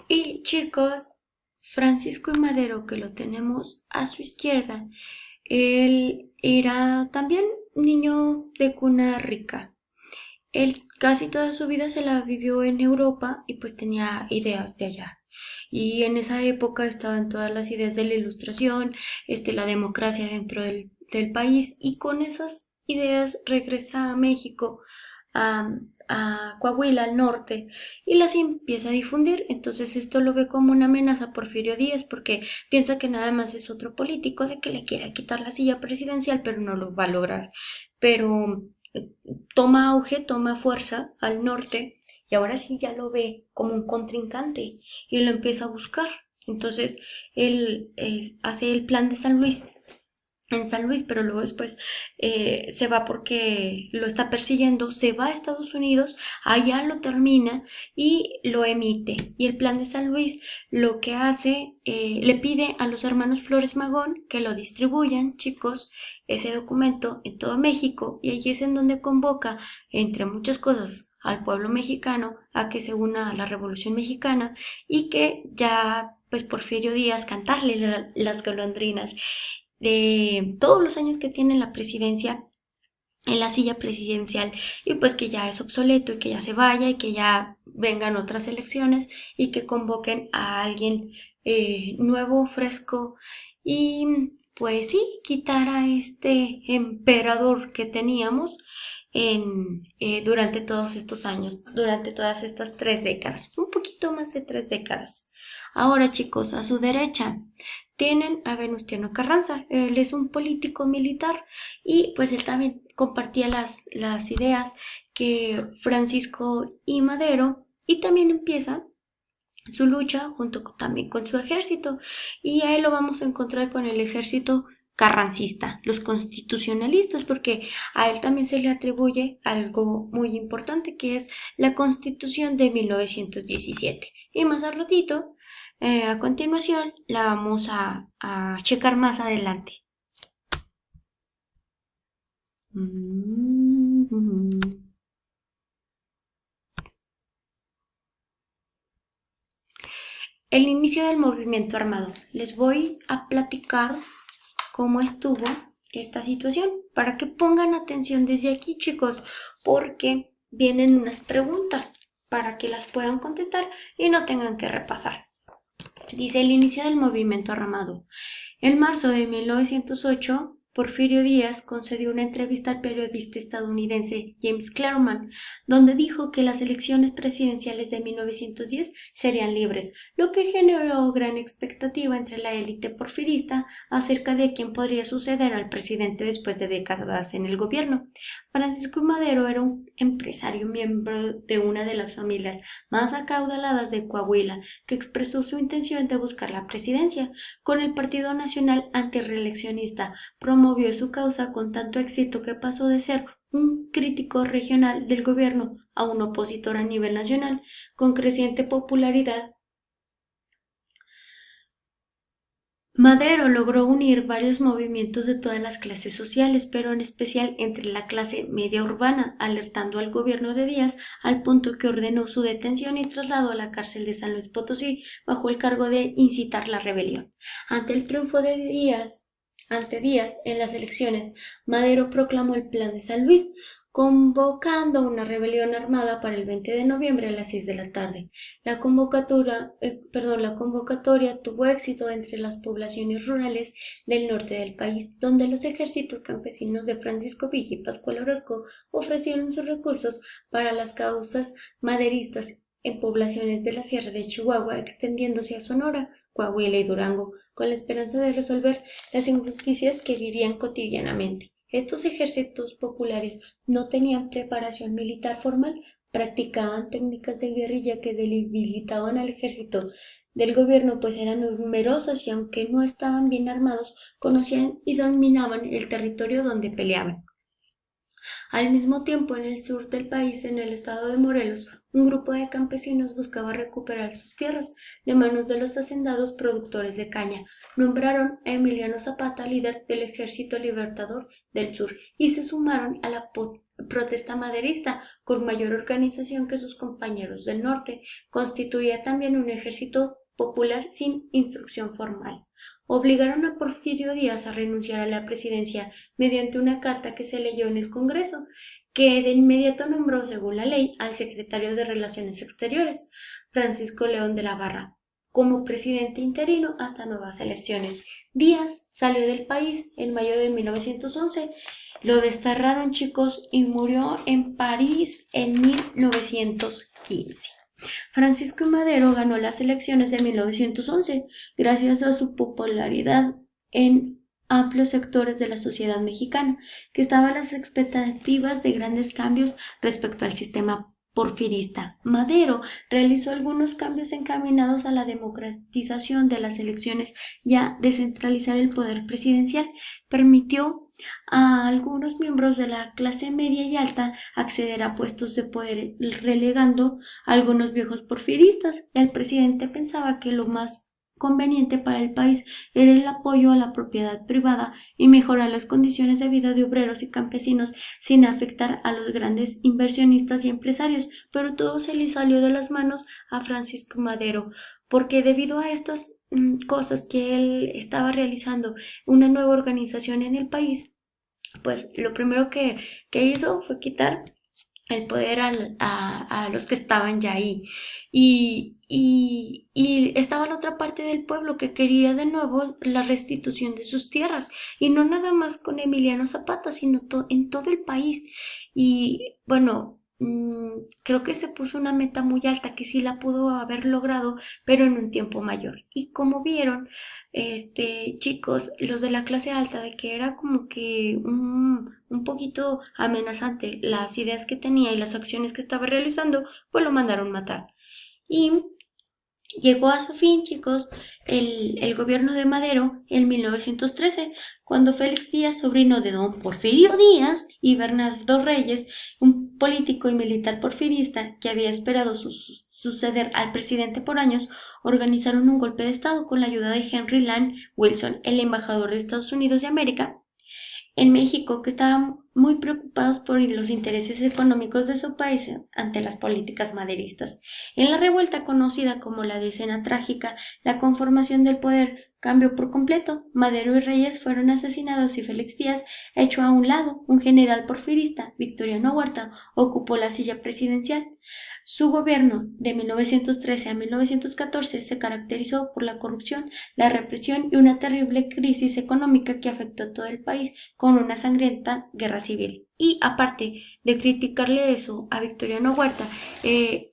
Y chicos, Francisco y Madero, que lo tenemos a su izquierda, él era también niño de cuna rica. Él casi toda su vida se la vivió en Europa y pues tenía ideas de allá. Y en esa época estaban todas las ideas de la ilustración, la democracia dentro del país, y con esas ideas regresa a México, a, a Coahuila, al norte, y las empieza a difundir. Entonces esto lo ve como una amenaza a Porfirio Díaz porque piensa que nada más es otro político de que le quiere quitar la silla presidencial, pero no lo va a lograr. Pero toma auge, toma fuerza al norte, y ahora sí ya lo ve como un contrincante y lo empieza a buscar. Entonces él hace el plan de San Luis en San Luis, pero luego después se va porque lo está persiguiendo, se va a Estados Unidos, allá lo termina y lo emite. Y el plan de San Luis lo que hace, le pide a los hermanos Flores Magón que lo distribuyan, chicos, ese documento en todo México, y allí es en donde convoca, entre muchas cosas, al pueblo mexicano a que se una a la Revolución Mexicana, y que ya pues Porfirio Díaz cantarle las golondrinas de todos los años que tiene la presidencia, en la silla presidencial, y pues que ya es obsoleto y que ya se vaya y que ya vengan otras elecciones y que convoquen a alguien nuevo, fresco, y pues sí, quitar a este emperador que teníamos durante todos estos años, durante todas estas 3 décadas, un poquito más de 3 décadas. Ahora chicos, a su derecha tienen a Venustiano Carranza. Él es un político militar y pues él también compartía las ideas que Francisco y Madero, y también empieza su lucha junto también con su ejército, y a él lo vamos a encontrar con el ejército carrancista, los constitucionalistas, porque a él también se le atribuye algo muy importante, que es la Constitución de 1917. Y más al ratito, a continuación, la vamos a checar más adelante. El inicio del movimiento armado. Les voy a platicar cómo estuvo esta situación para que pongan atención desde aquí, chicos, porque vienen unas preguntas para que las puedan contestar y no tengan que repasar. Dice el inicio del movimiento armado. En marzo de 1908, Porfirio Díaz concedió una entrevista al periodista estadounidense James Clearman, donde dijo que las elecciones presidenciales de 1910 serían libres, lo que generó gran expectativa entre la élite porfirista acerca de quién podría suceder al presidente después de décadas en el gobierno. Francisco Madero era un empresario miembro de una de las familias más acaudaladas de Coahuila, que expresó su intención de buscar la presidencia. Con el Partido Nacional Antirreeleccionista promovió su causa con tanto éxito que pasó de ser un crítico regional del gobierno a un opositor a nivel nacional, con creciente popularidad. Madero logró unir varios movimientos de todas las clases sociales, pero en especial entre la clase media urbana, alertando al gobierno de Díaz al punto que ordenó su detención y traslado a la cárcel de San Luis Potosí bajo el cargo de incitar la rebelión. Ante el triunfo de Díaz, ante Díaz en las elecciones, Madero proclamó el Plan de San Luis, convocando una rebelión armada para el 20 de noviembre a las 6 de la tarde. La convocatoria tuvo éxito entre las poblaciones rurales del norte del país, donde los ejércitos campesinos de Francisco Villa y Pascual Orozco ofrecieron sus recursos para las causas maderistas en poblaciones de la Sierra de Chihuahua, extendiéndose a Sonora, Coahuila y Durango, con la esperanza de resolver las injusticias que vivían cotidianamente. Estos ejércitos populares no tenían preparación militar formal, practicaban técnicas de guerrilla que debilitaban al ejército del gobierno, pues eran numerosas y aunque no estaban bien armados, conocían y dominaban el territorio donde peleaban. Al mismo tiempo, en el sur del país, en el estado de Morelos, un grupo de campesinos buscaba recuperar sus tierras de manos de los hacendados productores de caña. Nombraron a Emiliano Zapata líder del Ejército Libertador del Sur y se sumaron a la protesta maderista con mayor organización que sus compañeros del norte. Constituía también un ejército popular sin instrucción formal. Obligaron a Porfirio Díaz a renunciar a la presidencia mediante una carta que se leyó en el Congreso, que de inmediato nombró, según la ley, al secretario de Relaciones Exteriores, Francisco León de la Barra, como presidente interino hasta nuevas elecciones. Díaz salió del país en mayo de 1911. Lo desterraron, chicos, y murió en París en 1915. Francisco I. Madero ganó las elecciones de 1911 gracias a su popularidad en amplios sectores de la sociedad mexicana, que estaban a las expectativas de grandes cambios respecto al sistema porfirista. Madero realizó algunos cambios encaminados a la democratización de las elecciones y a descentralizar el poder presidencial. Permitió a algunos miembros de la clase media y alta acceder a puestos de poder, relegando a algunos viejos porfiristas. El presidente pensaba que lo más conveniente para el país era el apoyo a la propiedad privada y mejorar las condiciones de vida de obreros y campesinos sin afectar a los grandes inversionistas y empresarios, pero todo se le salió de las manos a Francisco Madero, porque debido a estas cosas que él estaba realizando, una nueva organización en el país, pues lo primero que hizo fue quitar el poder a los que estaban ya ahí. Y estaba la otra parte del pueblo que quería de nuevo la restitución de sus tierras. Y no nada más con Emiliano Zapata, sino en todo el país. Y bueno, creo que se puso una meta muy alta que sí la pudo haber logrado, pero en un tiempo mayor. Y como vieron, chicos, los de la clase alta, de que era como que un poquito amenazante las ideas que tenía y las acciones que estaba realizando, pues lo mandaron matar. Y llegó a su fin, chicos, el gobierno de Madero en 1913, cuando Félix Díaz, sobrino de don Porfirio Díaz, y Bernardo Reyes, un político y militar porfirista que había esperado suceder al presidente por años, organizaron un golpe de Estado con la ayuda de Henry Land Wilson, el embajador de Estados Unidos de América en México, que estaban muy preocupados por los intereses económicos de su país ante las políticas maderistas. En la revuelta conocida como la Decena Trágica, la conformación del poder cambió por completo. Madero y Reyes fueron asesinados y Félix Díaz echó a un lado. Un general porfirista, Victoriano Huerta, ocupó la silla presidencial. Su gobierno de 1913 a 1914 se caracterizó por la corrupción, la represión y una terrible crisis económica que afectó a todo el país con una sangrienta guerra civil. Y aparte de criticarle eso a Victoriano Huerta,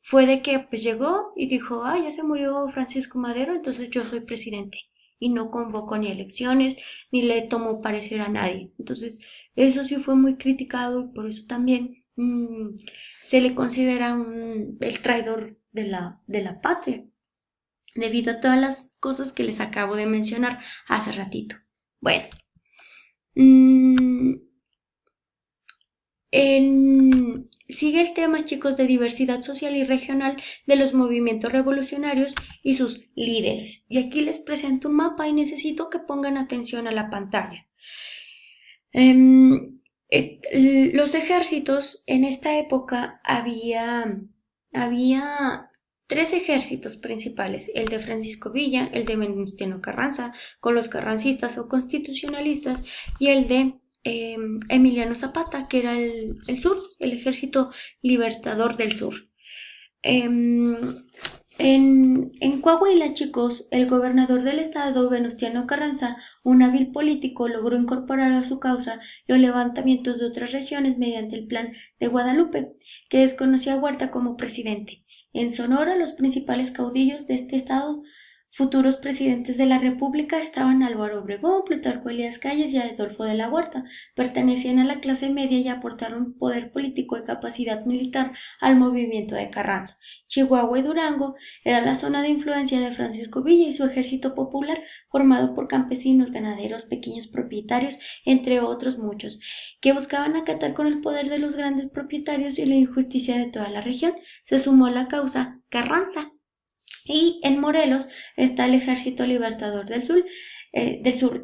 fue de que pues llegó y dijo, ya se murió Francisco Madero, entonces yo soy presidente. Y no convocó ni elecciones, ni le tomó parecer a nadie. Entonces, eso sí fue muy criticado y por eso también se le considera el traidor de la patria, debido a todas las cosas que les acabo de mencionar hace ratito. Bueno, sigue el tema, chicos, de diversidad social y regional de los movimientos revolucionarios y sus líderes. Y aquí les presento un mapa y necesito que pongan atención a la pantalla. Los ejércitos en esta época había tres ejércitos principales: el de Francisco Villa, el de Venustiano Carranza con los carrancistas o constitucionalistas, y el de Emiliano Zapata, que era el sur, el ejército libertador del sur. En Coahuila, chicos, el gobernador del estado, Venustiano Carranza, un hábil político, logró incorporar a su causa los levantamientos de otras regiones mediante el Plan de Guadalupe, que desconocía a Huerta como presidente. En Sonora, los principales caudillos de este estado futuros presidentes de la República estaban Álvaro Obregón, Plutarco Elías Calles y Adolfo de la Huerta. Pertenecían a la clase media y aportaron poder político y capacidad militar al movimiento de Carranza. Chihuahua y Durango era la zona de influencia de Francisco Villa y su ejército popular, formado por campesinos, ganaderos, pequeños propietarios, entre otros muchos, que buscaban acatar con el poder de los grandes propietarios y la injusticia de toda la región. Se sumó a la causa Carranza. Y en Morelos está el Ejército Libertador del Sur.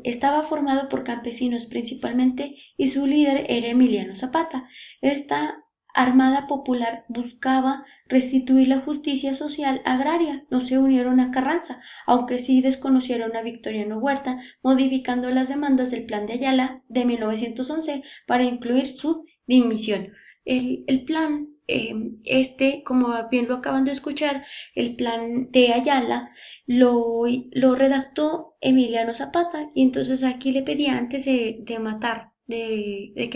Estaba formado por campesinos principalmente y su líder era Emiliano Zapata. Esta Armada Popular buscaba restituir la justicia social agraria. No se unieron a Carranza, aunque sí desconocieron a Victoriano Huerta, modificando las demandas del Plan de Ayala de 1911 para incluir su dimisión. El plan, como bien lo acaban de escuchar, el plan de Ayala lo redactó Emiliano Zapata, y entonces aquí le pedía antes de que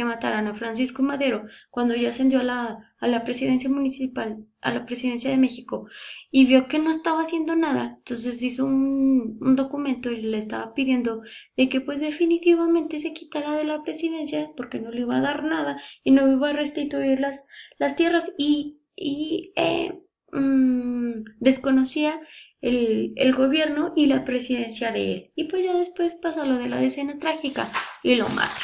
mataran a Francisco Madero, cuando ya ascendió a la presidencia municipal, a la presidencia de México, y vio que no estaba haciendo nada, entonces hizo un documento y le estaba pidiendo de que pues definitivamente se quitara de la presidencia porque no le iba a dar nada y no iba a restituir las tierras desconocía el gobierno y la presidencia de él. Y pues ya después pasa lo de la escena trágica y lo mata.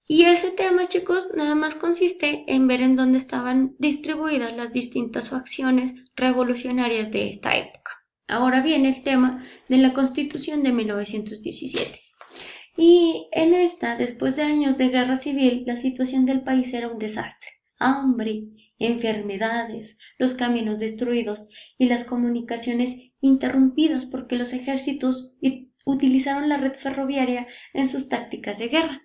Y ese tema, chicos, nada más consiste en ver en dónde estaban distribuidas las distintas facciones revolucionarias de esta época. Ahora viene el tema de la Constitución de 1917. Y en esta, después de años de guerra civil, la situación del país era un desastre. Hambre, enfermedades, los caminos destruidos y las comunicaciones interrumpidas porque los ejércitos utilizaron la red ferroviaria en sus tácticas de guerra.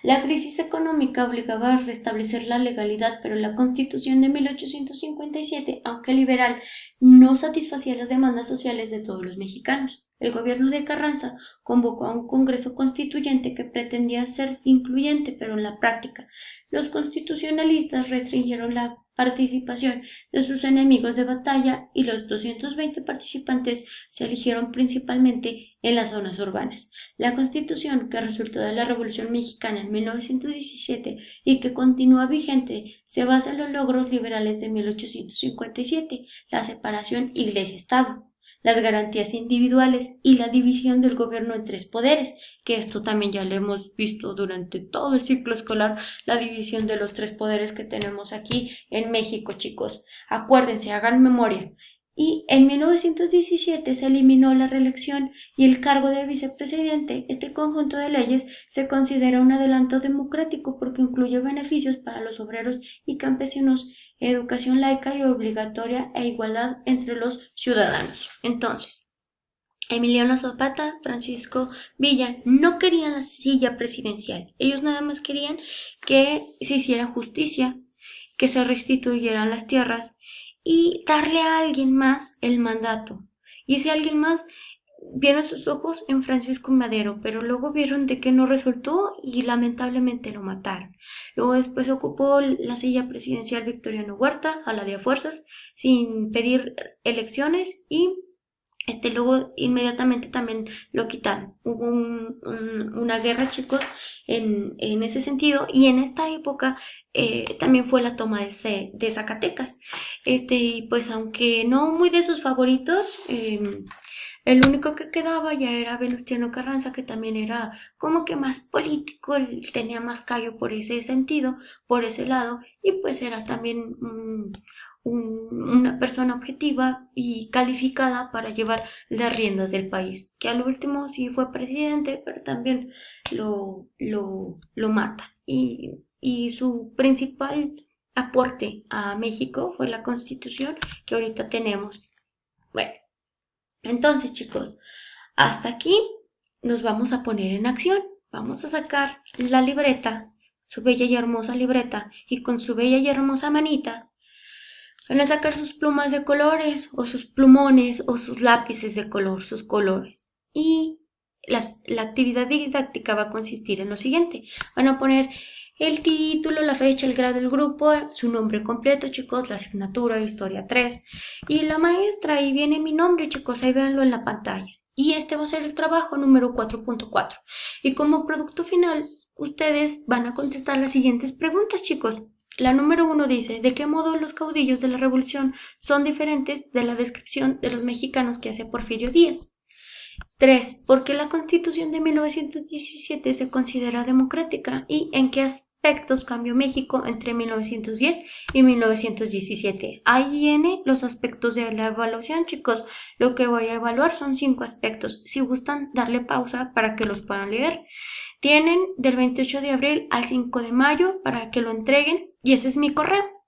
La crisis económica obligaba a restablecer la legalidad, pero la Constitución de 1857, aunque liberal, no satisfacía las demandas sociales de todos los mexicanos. El gobierno de Carranza convocó a un Congreso Constituyente que pretendía ser incluyente, pero en la práctica los constitucionalistas restringieron la participación de sus enemigos de batalla y los 220 participantes se eligieron principalmente en las zonas urbanas. La Constitución, que resultó de la Revolución Mexicana en 1917 y que continúa vigente, se basa en los logros liberales de 1857, la separación Iglesia-Estado, las garantías individuales y la división del gobierno en tres poderes, que esto también ya lo hemos visto durante todo el ciclo escolar, la división de los tres poderes que tenemos aquí en México, chicos. Acuérdense, hagan memoria. Y en 1917 se eliminó la reelección y el cargo de vicepresidente. Este conjunto de leyes se considera un adelanto democrático porque incluye beneficios para los obreros y campesinos, educación laica y obligatoria e igualdad entre los ciudadanos. Entonces, Emiliano Zapata, Francisco Villa no querían la silla presidencial. Ellos nada más querían que se hiciera justicia, que se restituyeran las tierras y darle a alguien más el mandato. Y ese alguien más vieron sus ojos en Francisco Madero, pero luego vieron de que no resultó y lamentablemente lo mataron. Luego después ocupó la silla presidencial Victoriano Huerta a la de a fuerzas, sin pedir elecciones, y luego inmediatamente también lo quitaron. Hubo una guerra, chicos, en ese sentido, y en esta época también fue la toma de Zacatecas. Y pues aunque no muy de sus favoritos, el único que quedaba ya era Venustiano Carranza, que también era como que más político, tenía más callo por ese sentido, por ese lado, y pues era también una persona objetiva y calificada para llevar las riendas del país, que al último sí fue presidente, pero también lo matan. Y su principal aporte a México fue la Constitución que ahorita tenemos. Bueno, entonces, chicos, hasta aquí nos vamos a poner en acción. Vamos a sacar la libreta, su bella y hermosa libreta, y con su bella y hermosa manita van a sacar sus plumas de colores, o sus plumones, o sus lápices de color, sus colores. Y la actividad didáctica va a consistir en lo siguiente. Van a poner el título, la fecha, el grado del grupo, su nombre completo, chicos, la asignatura de Historia 3 y la maestra. Ahí viene mi nombre, chicos, ahí véanlo en la pantalla. Y este va a ser el trabajo número 4.4. Y como producto final, ustedes van a contestar las siguientes preguntas, chicos. La número 1 dice, ¿de qué modo los caudillos de la revolución son diferentes de la descripción de los mexicanos que hace Porfirio Díaz? 3. ¿Por qué la Constitución de 1917 se considera democrática y en qué aspectos cambió México entre 1910 y 1917? Ahí vienen los aspectos de la evaluación, chicos. Lo que voy a evaluar son 5 aspectos. Si gustan, darle pausa para que los puedan leer. Tienen del 28 de abril al 5 de mayo para que lo entreguen y ese es mi correo.